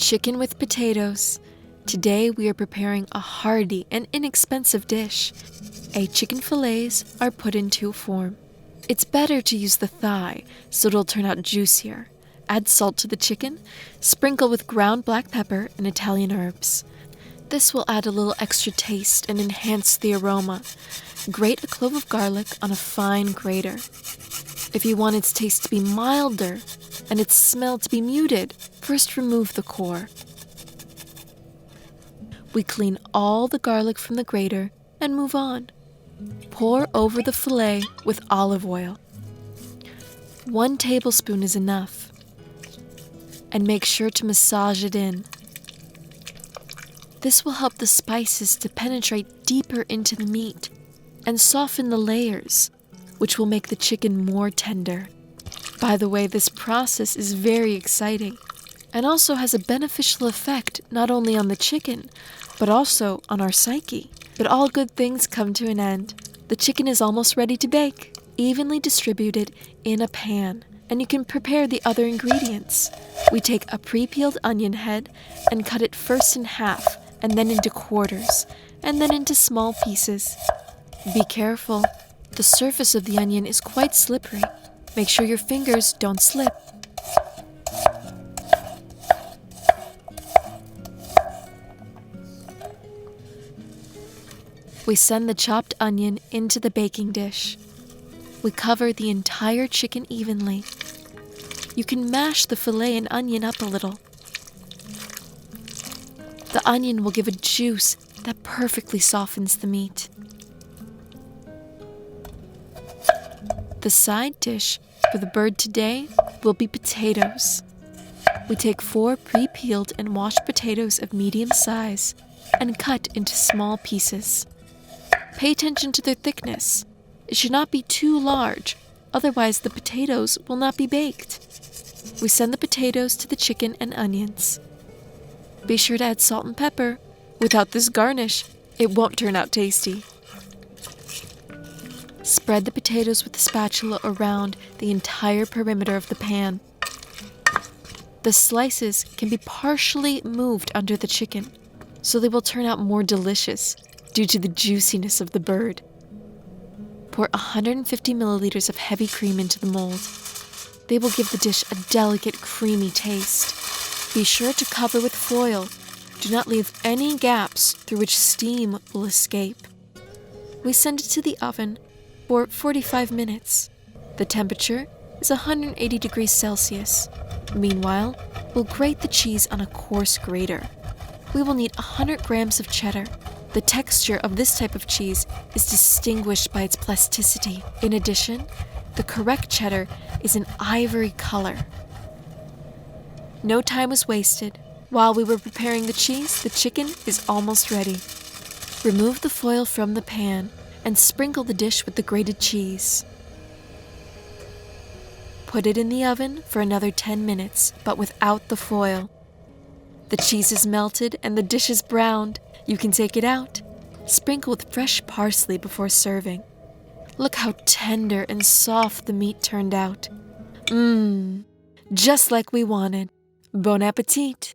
Chicken with potatoes. Today we are preparing a hearty and inexpensive dish. Chicken fillets are put into form. It's better to use the thigh so it'll turn out juicier. Add salt to the chicken, sprinkle with ground black pepper and Italian herbs. This will add a little extra taste and enhance the aroma. Grate a clove of garlic on a fine grater. If you want its taste to be milder and its smell to be muted, first remove the core. We clean all the garlic from the grater and move on. Pour over the fillet with olive oil. 1 tablespoon is enough. And make sure to massage it in. This will help the spices to penetrate deeper into the meat and soften the layers, which will make the chicken more tender. By the way, this process is very exciting and also has a beneficial effect not only on the chicken, but also on our psyche. But all good things come to an end. The chicken is almost ready to bake. Evenly distributed in a pan, and you can prepare the other ingredients. We take a pre-peeled onion head and cut it first in half, and then into quarters, and then into small pieces. Be careful. The surface of the onion is quite slippery. Make sure your fingers don't slip. We send the chopped onion into the baking dish. We cover the entire chicken evenly. You can mash the fillet and onion up a little. The onion will give a juice that perfectly softens the meat. The side dish for the bird today will be potatoes. We take 4 pre-peeled and washed potatoes of medium size and cut into small pieces. Pay attention to their thickness. It should not be too large, otherwise the potatoes will not be baked. We send the potatoes to the chicken and onions. Be sure to add salt and pepper. Without this garnish, it won't turn out tasty. Spread the potatoes with the spatula around the entire perimeter of the pan. The slices can be partially moved under the chicken, so they will turn out more delicious due to the juiciness of the bird. Pour 150 milliliters of heavy cream into the mold. They will give the dish a delicate, creamy taste. Be sure to cover with foil. Do not leave any gaps through which steam will escape. We send it to the oven for 45 minutes. The temperature is 180 degrees Celsius. Meanwhile, we'll grate the cheese on a coarse grater. We will need 100 grams of cheddar. The texture of this type of cheese is distinguished by its plasticity. In addition, the correct cheddar is an ivory color. No time was wasted. While we were preparing the cheese, the chicken is almost ready. Remove the foil from the pan and sprinkle the dish with the grated cheese. Put it in the oven for another 10 minutes, but without the foil. The cheese is melted and the dish is browned. You can take it out. Sprinkle with fresh parsley before serving. Look how tender and soft the meat turned out. Just like we wanted. Bon appetit!